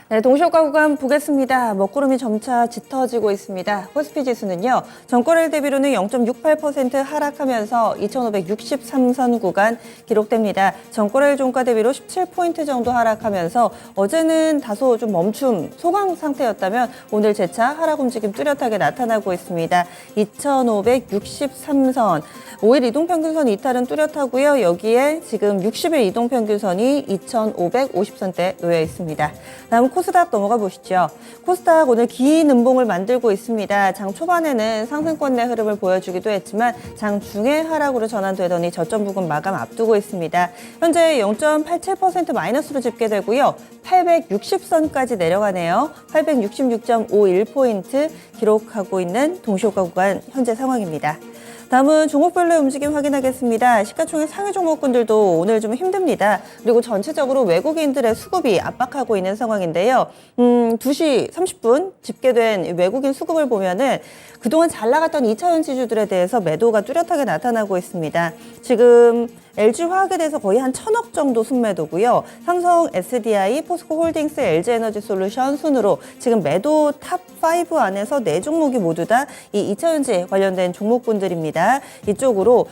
네, 동시효과 구간 보겠습니다. 먹구름이 점차 짙어지고 있습니다. 코스피 지수는요, 전거래일 대비로는 0.68% 하락하면서 2,563선 구간 기록됩니다. 전거래일 종가 대비로 17포인트 정도 하락하면서 어제는 다소 좀 멈춤, 소강 상태였다면 오늘 재차 하락 움직임 뚜렷하게 나타나고 있습니다. 2,563선. 5일 이동평균선 이탈은 뚜렷하고요. 여기에 지금 60일 이동평균선이 2,550선대 놓여 있습니다. 다음 코스닥 넘어가 보시죠. 코스닥 오늘 긴 음봉을 만들고 있습니다. 장 초반에는 상승권 내 흐름을 보여주기도 했지만 장 중에 하락으로 전환되더니 저점 부근 마감 앞두고 있습니다. 현재 0.87% 마이너스로 집계되고요. 860선까지 내려가네요. 866.51포인트 기록하고 있는 동시효과 구간 현재 상황입니다. 다음은 종목별로의 움직임 확인하겠습니다. 시가총액 상위 종목군들도 오늘 좀 힘듭니다. 그리고 전체적으로 외국인들의 수급이 압박하고 있는 상황인데요. 2시 30분 집계된 외국인 수급을 보면은 그동안 잘 나갔던 2차전 지주들에 대해서 매도가 뚜렷하게 나타나고 있습니다. 지금 LG화학에 대해서 거의 한 1,000억 정도 순매도고요. 삼성, SDI, 포스코홀딩스, LG에너지솔루션 순으로 지금 매도 탑5 안에서 4종목이 모두 다 이 2차전지 관련된 종목군들입니다. 이쪽으로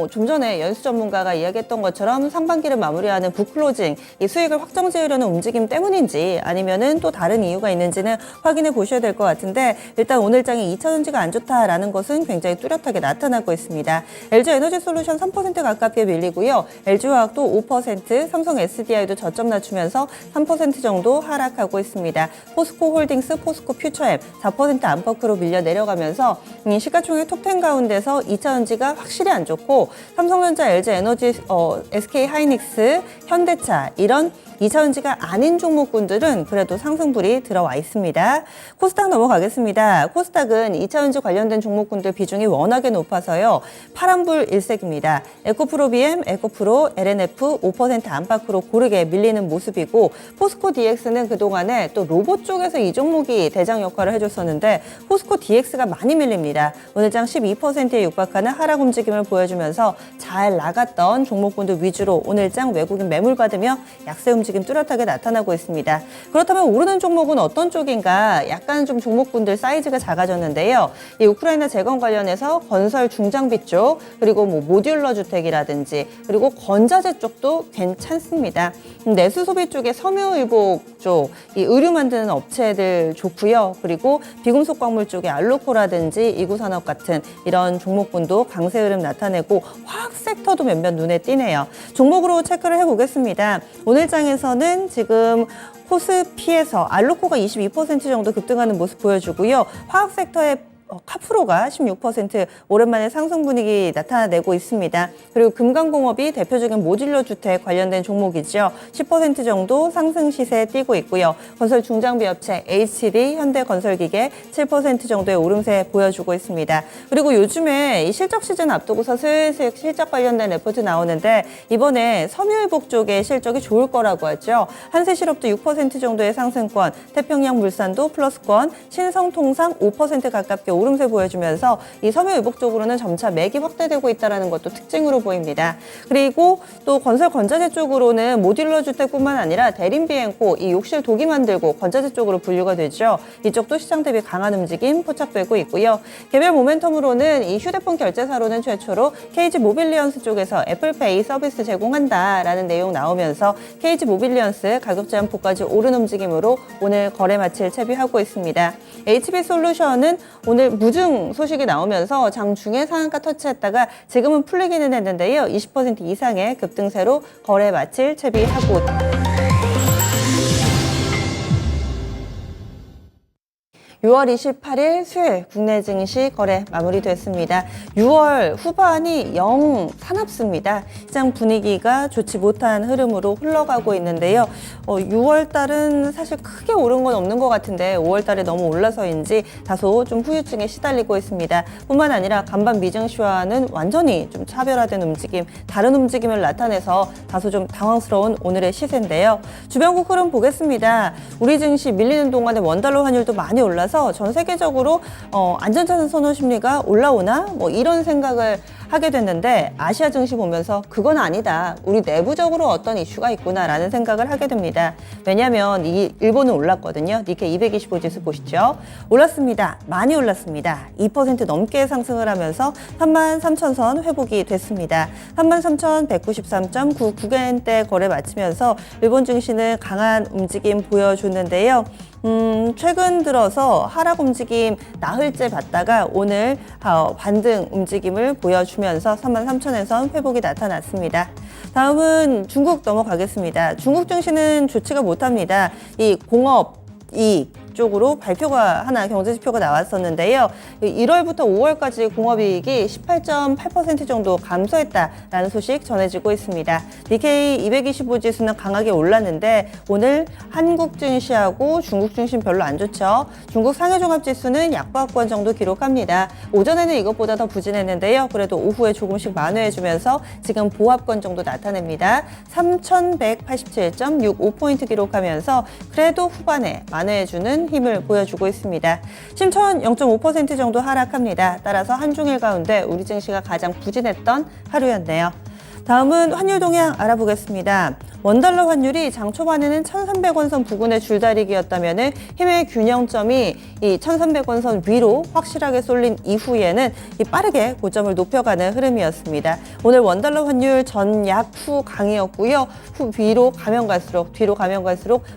좀 전에 연수 전문가가 이야기했던 것처럼 상반기를 마무리하는 북클로징, 이 수익을 확정 지으려는 움직임 때문인지 아니면은 또 다른 이유가 있는지는 확인해 보셔야 될 것 같은데 일단 오늘 장에 2차전지가 안 좋다라는 것은 굉장히 뚜렷하게 나타나고 있습니다. LG에너지솔루션 3% 가깝게 밀리고요. LG화학도 5%, 삼성 SDI도 저점 낮추면서 3% 정도 하락하고 있습니다. 포스코홀딩스, 포스코퓨처엠 4% 안팎으로 밀려 내려가면서 시가총액 톱10 가운데서 2차전지가 확실히 안 좋고 삼성전자, LG에너지, SK하이닉스, 현대차 이런 2차전지가 아닌 종목군들은 그래도 상승불이 들어와 있습니다. 코스닥 넘어가겠습니다. 코스닥은 2차전지 관련된 종목군들 비중이 워낙에 높아서요. 파란불 일색입니다. 에코프로비엠, 에코프로, LNF 5% 안팎으로 고르게 밀리는 모습이고 포스코 DX는 그동안에 또 로봇 쪽에서 이 종목이 대장 역할을 해줬었는데 포스코 DX가 많이 밀립니다. 오늘 장 12%에 육박하는 하락 움직임을 보여주면서 잘 나갔던 종목군들 위주로 오늘 장 외국인 매물 받으며 약세 움직임 뚜렷하게 나타나고 있습니다. 그렇다면 오르는 종목은 어떤 쪽인가? 약간 좀 종목군들 사이즈가 작아졌는데요. 이 우크라이나 재건 관련해서 건설 중장비 쪽, 그리고 모듈러 주택이라든지, 그리고 건자재 쪽도 괜찮습니다. 내수 소비 쪽에 섬유의복 쪽, 이 의류 만드는 업체들 좋고요. 그리고 비금속 광물 쪽에 알로코라든지 이구산업 같은 이런 종목군도 강세 흐름 나타내고 화학 섹터도 몇몇 눈에 띄네요. 종목으로 체크를 해보겠습니다. 오늘 장에서는 지금 코스피에서 알로코가 22% 정도 급등하는 모습 보여주고요. 화학 섹터의 카프로가 16% 오랜만에 상승 분위기 나타내고 있습니다. 그리고 금강공업이 대표적인 모듈러 주택 관련된 종목이죠. 10% 정도 상승 시세에 띄고 있고요. 건설 중장비 업체 HD, 현대건설기계 7% 정도의 오름세 보여주고 있습니다. 그리고 요즘에 이 실적 시즌 앞두고서 슬슬 실적 관련된 레포트 나오는데 이번에 섬유의복 쪽의 실적이 좋을 거라고 하죠. 한세실업도 6% 정도의 상승권, 태평양물산도 플러스권, 신성통상 5% 가깝게 오름세 보여주면서 이 섬유의복 쪽으로는 점차 맥이 확대되고 있다는 것도 특징으로 보입니다. 그리고 또 건설 건자재 쪽으로는 모듈러 주택뿐만 아니라 대림비행코, 이 욕실 도기 만들고 건자재 쪽으로 분류가 되죠. 이쪽도 시장 대비 강한 움직임 포착되고 있고요. 개별 모멘텀으로는 이 휴대폰 결제사로는 최초로 KG 모빌리언스 쪽에서 애플페이 서비스 제공한다라는 내용 나오면서 KG 모빌리언스 가격 제한폭까지 오른 움직임으로 오늘 거래 마칠 채비하고 있습니다. HB솔루션은 오늘 무증 소식이 나오면서 장중에 상한가 터치했다가 지금은 풀리기는 했는데요. 20% 이상의 급등세로 거래 마칠 채비하고 6월 28일 수요일 국내 증시 거래 마무리됐습니다. 6월 후반이 영 사납습니다. 시장 분위기가 좋지 못한 흐름으로 흘러가고 있는데요. 6월 달은 사실 크게 오른 건 없는 것 같은데 5월 달에 너무 올라서인지 다소 좀 후유증에 시달리고 있습니다. 뿐만 아니라 간밤 미증시와는 완전히 좀 차별화된 움직임, 다른 움직임을 나타내서 다소 좀 당황스러운 오늘의 시세인데요. 주변국 흐름 보겠습니다. 우리 증시 밀리는 동안에 원달러 환율도 많이 올라서 전 세계적으로 안전자산 선호 심리가 올라오나 이런 생각을 하게 됐는데 아시아 증시 보면서 그건 아니다. 우리 내부적으로 어떤 이슈가 있구나라는 생각을 하게 됩니다. 왜냐하면 이 일본은 올랐거든요. 니케이 225 지수 보시죠. 올랐습니다. 많이 올랐습니다. 2% 넘게 상승을 하면서 33,000선 회복이 됐습니다. 33,193.99엔대 거래 마치면서 일본 증시는 강한 움직임 보여줬는데요. 최근 들어서 하락 움직임 나흘째 봤다가 오늘 반등 움직임을 보여주면서 33,000에선 회복이 나타났습니다. 다음은 중국 넘어가겠습니다. 중국 증시는 좋지가 못합니다. 이 공업 이익 쪽으로 발표가 하나 경제지표가 나왔었는데요. 1월부터 5월까지 공업이익이 18.8% 정도 감소했다라는 소식 전해지고 있습니다. 니케이 225 지수는 강하게 올랐는데 오늘 한국 증시하고 중국 증시는 별로 안 좋죠. 중국 상해종합지수는 약보합권 정도 기록합니다. 오전에는 이것보다 더 부진했는데요. 그래도 오후에 조금씩 만회해주면서 지금 보합권 정도 나타냅니다. 3,187.65포인트 기록하면서 그래도 후반에 만회해주는 힘을 보여주고 있습니다. 심천 0.5% 정도 하락합니다. 따라서 한중일 가운데 우리 증시가 가장 부진했던 하루였네요. 다음은 환율 동향 알아보겠습니다. 원달러 환율이 장 초반에는 1,300원 선 부근의 줄다리기였다면 힘의 균형점이 이 1,300원 선 위로 확실하게 쏠린 이후에는 빠르게 고점을 높여가는 흐름이었습니다. 오늘 원달러 환율 전약 후 강이었고요. 뒤로 가면 갈수록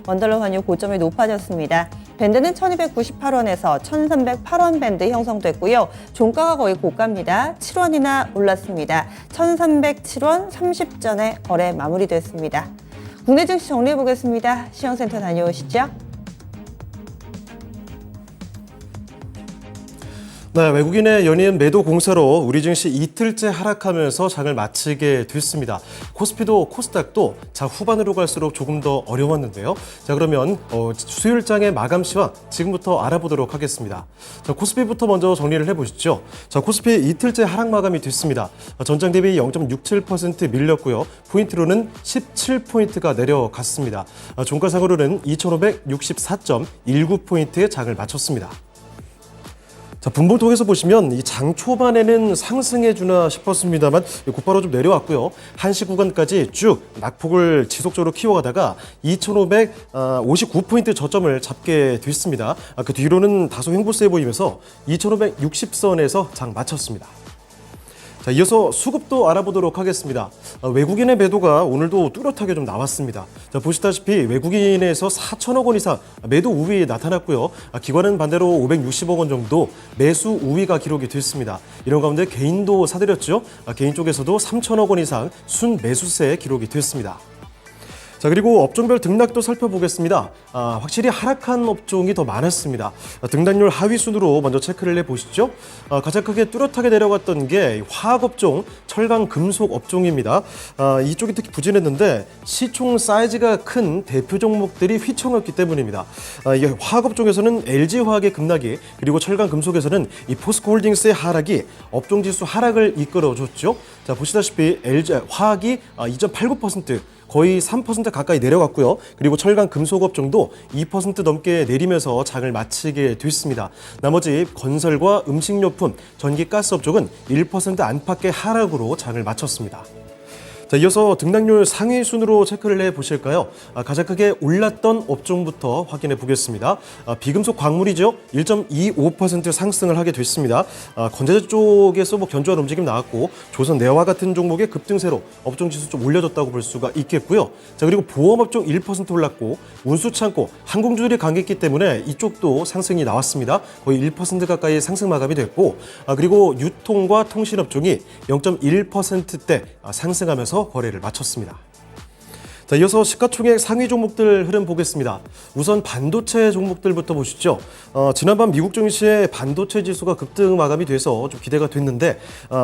원달러 환율 고점이 높아졌습니다. 밴드는 1,298원에서 1,308원 밴드 형성됐고요. 종가가 거의 고가입니다. 7원이나 올랐습니다. 1,307원 30전에 거래 마무리됐습니다. 국내 증시 정리해 보겠습니다. 시황센터 다녀오시죠. 네, 외국인의 연이은 매도 공세로 우리 증시 이틀째 하락하면서 장을 마치게 됐습니다. 코스피도 코스닥도 장 후반으로 갈수록 조금 더 어려웠는데요. 자, 그러면 수요일장의 마감 시황 지금부터 알아보도록 하겠습니다. 자, 코스피부터 먼저 정리를 해보시죠. 자, 코스피 이틀째 하락 마감이 됐습니다. 전장 대비 0.67% 밀렸고요. 포인트로는 17포인트가 내려갔습니다. 종가상으로는 2,564.19포인트의 장을 마쳤습니다. 자, 분봉 통해서 보시면 이 장 초반에는 상승해주나 싶었습니다만 곧바로 좀 내려왔고요. 한시 구간까지 쭉 낙폭을 지속적으로 키워가다가 2,559포인트 저점을 잡게 됐습니다. 그 뒤로는 다소 횡보세 보이면서 2,560선에서 장 마쳤습니다. 자, 이어서 수급도 알아보도록 하겠습니다. 외국인의 매도가 오늘도 뚜렷하게 좀 나왔습니다. 자, 보시다시피 외국인에서 4천억 원 이상 매도 우위 나타났고요. 기관은 반대로 560억 원 정도 매수 우위가 기록이 됐습니다. 이런 가운데 개인도 사들였죠. 개인 쪽에서도 3천억 원 이상 순 매수세 기록이 됐습니다. 자, 그리고 업종별 등락도 살펴보겠습니다. 확실히 하락한 업종이 더 많았습니다. 등락률 하위 순으로 먼저 체크를 해보시죠. 가장 크게 뚜렷하게 내려갔던 게 화학업종, 철강, 금속 업종입니다. 이쪽이 특히 부진했는데 시총 사이즈가 큰 대표 종목들이 휘청했기 때문입니다. 이게 화학업종에서는 LG화학의 급락이, 그리고 철강, 금속에서는 이 포스코홀딩스의 하락이 업종지수 하락을 이끌어줬죠. 자, 보시다시피 LG화학이 2.89%, 거의 3% 가까이 내려갔고요. 그리고 철강 금속업종도 2% 넘게 내리면서 장을 마치게 됐습니다. 나머지 건설과 음식료품, 전기, 가스업종은 1% 안팎의 하락으로 장을 마쳤습니다. 자, 이어서 등락률 상위 순으로 체크를 해보실까요? 가장 크게 올랐던 업종부터 확인해 보겠습니다. 비금속 광물이죠. 1.25% 상승을 하게 됐습니다. 건재재 쪽에서 견조한 움직임 나왔고, 조선내와 같은 종목의 급등세로 업종지수 좀 올려졌다고 볼 수가 있겠고요. 자, 그리고 보험업종 1% 올랐고, 운수창고, 항공주들이 강했기 때문에 이쪽도 상승이 나왔습니다. 거의 1% 가까이 상승 마감이 됐고, 그리고 유통과 통신업종이 0.1%대 상승하면서 거래를 마쳤습니다. 자, 이어서 시가총액 상위 종목들 흐름 보겠습니다. 우선 반도체 종목들부터 보시죠. 지난밤 미국 증시의 반도체 지수가 급등 마감이 돼서 좀 기대가 됐는데,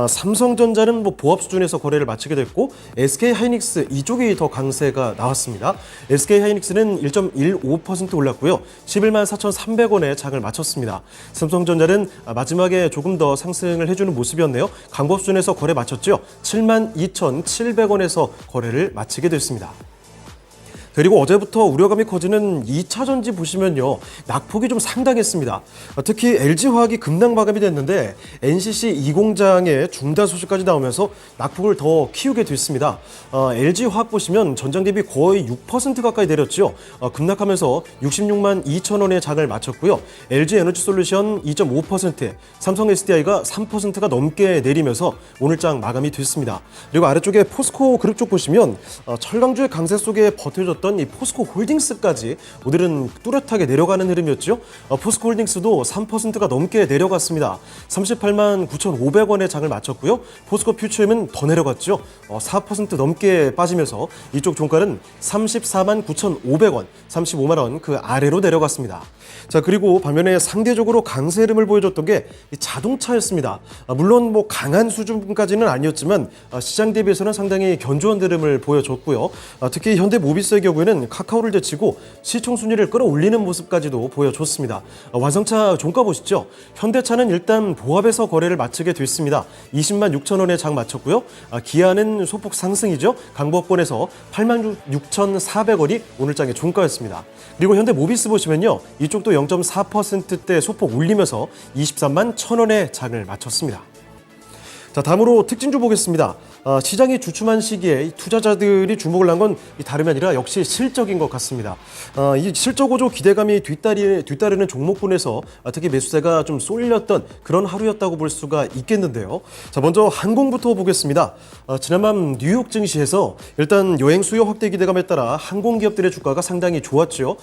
삼성전자는 보합 수준에서 거래를 마치게 됐고, SK하이닉스 이쪽이 더 강세가 나왔습니다. SK하이닉스는 1.15% 올랐고요. 11만 4,300원에 장을 마쳤습니다. 삼성전자는 마지막에 조금 더 상승을 해주는 모습이었네요. 강보합 수준에서 거래 마쳤죠. 7만 2,700원에서 거래를 마치게 됐습니다. 그리고 어제부터 우려감이 커지는 2차 전지 보시면요. 낙폭이 좀 상당했습니다. 특히 LG화학이 급락 마감이 됐는데 NCC 2공장의 중단 소식까지 나오면서 낙폭을 더 키우게 됐습니다. LG화학 보시면 전장 대비 거의 6% 가까이 내렸죠. 급락하면서 66만 2천 원의 장을 마쳤고요. LG에너지솔루션 2.5%, 삼성 SDI가 3%가 넘게 내리면서 오늘장 마감이 됐습니다. 그리고 아래쪽에 포스코 그룹 쪽 보시면 철강주의 강세 속에 버텨줬던 이 포스코 홀딩스까지 오늘은 뚜렷하게 내려가는 흐름이었죠. 포스코 홀딩스도 3%가 넘게 내려갔습니다. 38만 9,500원의 장을 마쳤고요. 포스코 퓨처엠은 더 내려갔죠. 4% 넘게 빠지면서 이쪽 종가는 34만 9,500원, 35만 원 그 아래로 내려갔습니다. 자, 그리고 반면에 상대적으로 강세 흐름을 보여줬던 게 이 자동차였습니다. 물론 뭐 강한 수준까지는 아니었지만 시장 대비해서는 상당히 견조한 흐름을 보여줬고요. 특히 현대모비스의 경우에는 카카오를 제치고 시총 순위를 끌어올리는 모습까지도 보여줬습니다. 완성차 종가 보시죠. 현대차는 일단 보합에서 거래를 마치게 됐습니다. 20만 6천 원에 장 마쳤고요. 기아는 소폭 상승이죠. 강보권에서 8만 6,400원이 오늘장의 종가였습니다. 그리고 현대모비스 보시면요. 이쪽도 0.4%대 소폭 올리면서 23만 1,000원에 장을 마쳤습니다. 자, 다음으로 특징주 보겠습니다. 시장이 주춤한 시기에 이 투자자들이 주목을 한 건 다름이 아니라 역시 실적인 것 같습니다. 이 실적 호조 기대감이 뒤따르는 종목군에서 특히 매수세가 좀 쏠렸던 그런 하루였다고 볼 수가 있겠는데요. 자, 먼저 항공부터 보겠습니다. 지난밤 뉴욕 증시에서 일단 여행 수요 확대 기대감에 따라 항공기업들의 주가가 상당히 좋았죠.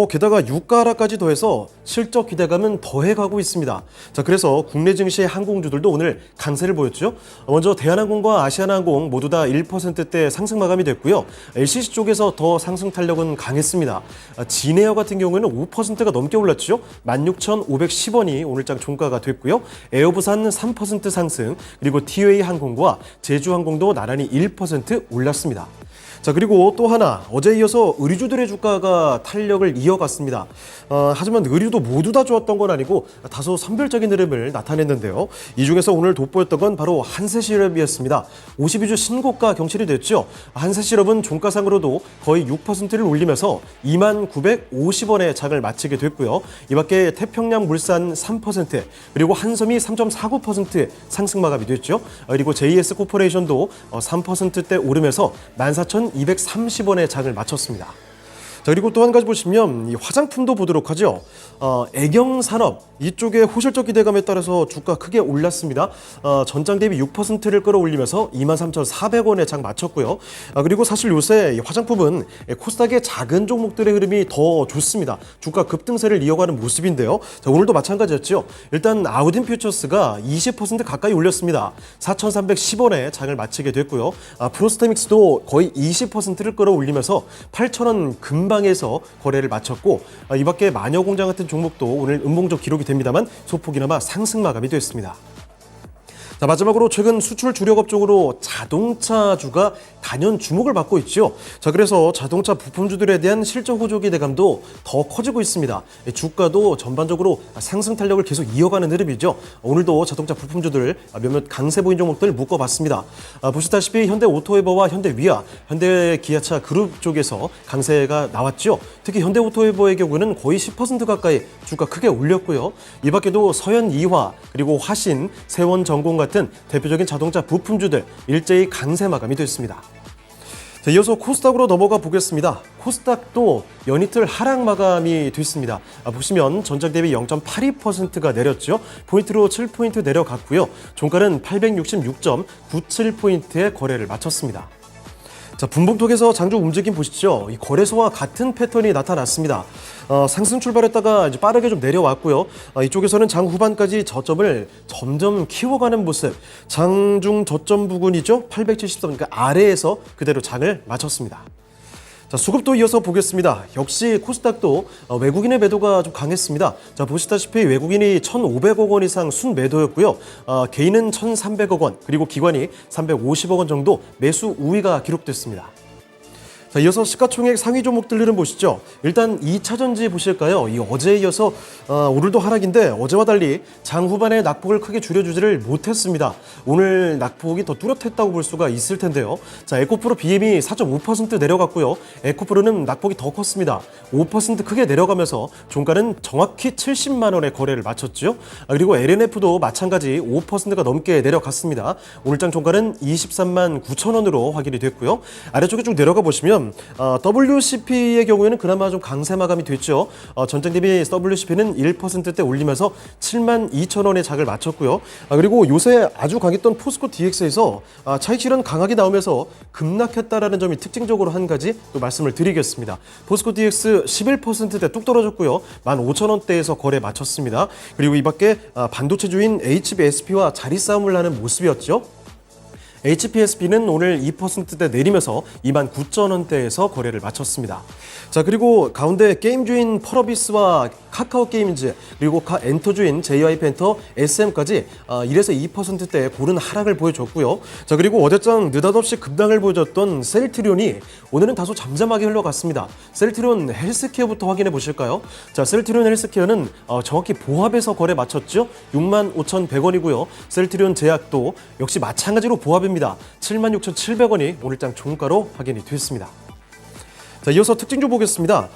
게다가 유가라까지 더해서 실적 기대감은 더해가고 있습니다. 자, 그래서 국내 증시의 항공주들도 오늘 강세를 보였죠. 먼저 대한항공과 아시아나항공 모두 다 1%대 상승 마감이 됐고요. LCC 쪽에서 더 상승 탄력은 강했습니다. 진에어 같은 경우에는 5%가 넘게 올랐죠. 16,510원이 오늘장 종가가 됐고요. 에어부산 3% 상승, 그리고 티웨이 항공과 제주항공도 나란히 1% 올랐습니다. 자, 그리고 또 하나, 어제 이어서 의류주들의 주가가 탄력을 이어갔습니다. 하지만 의류도 모두 다 좋았던 건 아니고 다소 선별적인 흐름을 나타냈는데요. 이 중에서 오늘 돋보였던 건 바로 한세실업이었습니다. 52주 신고가 경신이 됐죠. 한세실업은 종가상으로도 거의 6%를 올리면서 2만 950원의 장을 마치게 됐고요. 이 밖에 태평양물산 3%, 그리고 한섬이 3.49% 상승 마감이 됐죠. 그리고 JS코퍼레이션도 3%대 오르면서 14,230원의 장을 마쳤습니다. 자, 그리고 또 한 가지 보시면 이 화장품도 보도록 하죠. 애경산업 이쪽의 호실적 기대감에 따라서 주가 크게 올랐습니다. 전장 대비 6%를 끌어올리면서 23,400원에 장 마쳤고요. 그리고 사실 요새 이 화장품은 코스닥의 작은 종목들의 흐름이 더 좋습니다. 주가 급등세를 이어가는 모습인데요. 자, 오늘도 마찬가지였죠. 일단 아우딘 퓨처스가 20% 가까이 올렸습니다. 4,310원에 장을 마치게 됐고요. 프로스테믹스도 거의 20%를 끌어올리면서 8,000원 근방에서 거래를 마쳤고, 이 밖에 마녀공장 같은 종목도 오늘 음봉적 기록이 됩니다만 소폭이나마 상승 마감이 됐습니다. 자, 마지막으로 최근 수출 주력업 쪽으로 자동차주가 단연 주목을 받고 있죠. 자, 그래서 자동차 부품주들에 대한 실적 호조 기대감도 더 커지고 있습니다. 주가도 전반적으로 상승 탄력을 계속 이어가는 흐름이죠. 오늘도 자동차 부품주들 몇몇 강세 보인 종목들 묶어봤습니다. 보시다시피 현대오토웨버와 현대위아, 현대기아차 그룹 쪽에서 강세가 나왔죠. 특히 현대오토웨버의 경우는 거의 10% 가까이 주가 크게 올렸고요. 이 밖에도 서현이화, 그리고 화신, 세원전공 같은 대표적인 자동차 부품주들 일제히 강세 마감이 됐습니다. 자, 이어서 코스닥으로 넘어가 보겠습니다. 코스닥도 연이틀 하락 마감이 됐습니다. 보시면 전장 대비 0.82%가 내렸죠. 포인트로 7포인트 내려갔고요. 종가는 866.97포인트의 거래를 마쳤습니다. 자, 분봉톡에서 장중 움직임 보시죠. 이 거래소와 같은 패턴이 나타났습니다. 상승 출발했다가 이제 빠르게 좀 내려왔고요. 이쪽에서는 장 후반까지 저점을 점점 키워가는 모습. 장중 저점 부근이죠. 873, 그러니까 아래에서 그대로 장을 마쳤습니다. 자, 수급도 이어서 보겠습니다. 역시 코스닥도 외국인의 매도가 좀 강했습니다. 자, 보시다시피 외국인이 1,500억 원 이상 순매도였고요. 개인은 1,300억 원, 그리고 기관이 350억 원 정도 매수 우위가 기록됐습니다. 자, 이어서 시가총액 상위 종목들을 보시죠. 일단 2차전지 보실까요? 이 어제에 이어서 오늘도 하락인데 어제와 달리 장 후반에 낙폭을 크게 줄여주지를 못했습니다. 오늘 낙폭이 더 뚜렷했다고 볼 수가 있을 텐데요. 자, 에코프로 BM이 4.5% 내려갔고요. 에코프로는 낙폭이 더 컸습니다. 5% 크게 내려가면서 종가는 정확히 70만 원의 거래를 마쳤죠. 그리고 LNF도 마찬가지 5%가 넘게 내려갔습니다. 오늘장 종가는 23만 9천 원으로 확인이 됐고요. 아래쪽에 쭉 내려가 보시면 WCP의 경우에는 그나마 좀 강세 마감이 됐죠. 전장 대비 WCP는 1%대 올리면서 7만 2천 원의 장을 마쳤고요. 그리고 요새 아주 강했던 포스코 DX에서 차익 실현 강하게 나오면서 급락했다라는 점이 특징적으로 한 가지 또 말씀을 드리겠습니다. 포스코 DX 11%대 뚝 떨어졌고요. 15,000원대에서 거래 마쳤습니다. 그리고 이 밖에 반도체주인 HBSP와 자리 싸움을 하는 모습이었죠. HPSB는 오늘 2%대 내리면서 29,000원대에서 거래를 마쳤습니다. 자, 그리고 가운데 게임주인 펄어비스와 카카오게임즈 그리고 엔터주인 JY펜터 SM까지 1에서 2%대 고른 하락을 보여줬고요. 자, 그리고 어제장 느닷없이 급락을 보여줬던 셀트리온이 오늘은 다소 잠잠하게 흘러갔습니다. 셀트리온 헬스케어부터 확인해 보실까요? 자, 셀트리온 헬스케어는 정확히 보합에서 거래 마쳤죠. 65,100원이고요. 셀트리온 제약도 역시 마찬가지로 보합입니다. 76,700원이 오늘장 종가로 확인이 됐습니다. 자, 이어서 특징주 보겠습니다.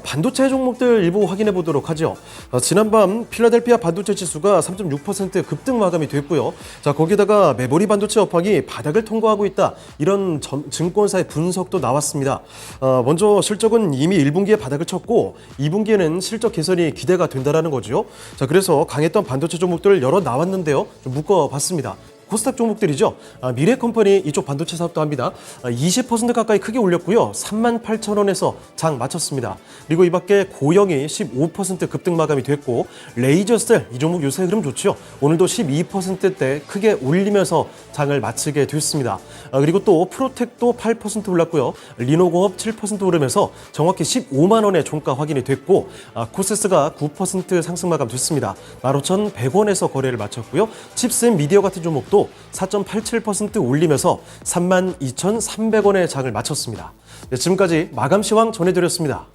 반도체 종목들 일부 확인해 보도록 하죠. 지난밤 필라델피아 반도체 지수가 3.6% 급등 마감이 됐고요. 자, 거기다가 메모리 반도체 업황이 바닥을 통과하고 있다. 이런 증권사의 분석도 나왔습니다. 먼저 실적은 이미 1분기에 바닥을 쳤고 2분기에는 실적 개선이 기대가 된다는 거죠. 자, 그래서 강했던 반도체 종목들 여러 나왔는데요. 좀 묶어봤습니다. 코스닥 종목들이죠. 미래컴퍼니 이쪽 반도체 사업도 합니다. 20% 가까이 크게 올렸고요. 38,000원에서 장 마쳤습니다. 그리고 이 밖에 고영이 15% 급등 마감이 됐고 레이저셀 이 종목 요새 흐름 좋죠. 오늘도 12%대 크게 올리면서 장을 마치게 됐습니다. 그리고 또 프로텍도 8% 올랐고요. 리노공업 7% 오르면서 정확히 15만 원의 종가 확인이 됐고 코세스가 9% 상승 마감 됐습니다. 15,100원에서 거래를 마쳤고요. 칩셋 미디어 같은 종목도 4.87% 올리면서 32,300원의 장을 마쳤습니다. 네, 지금까지 마감 시황 전해드렸습니다.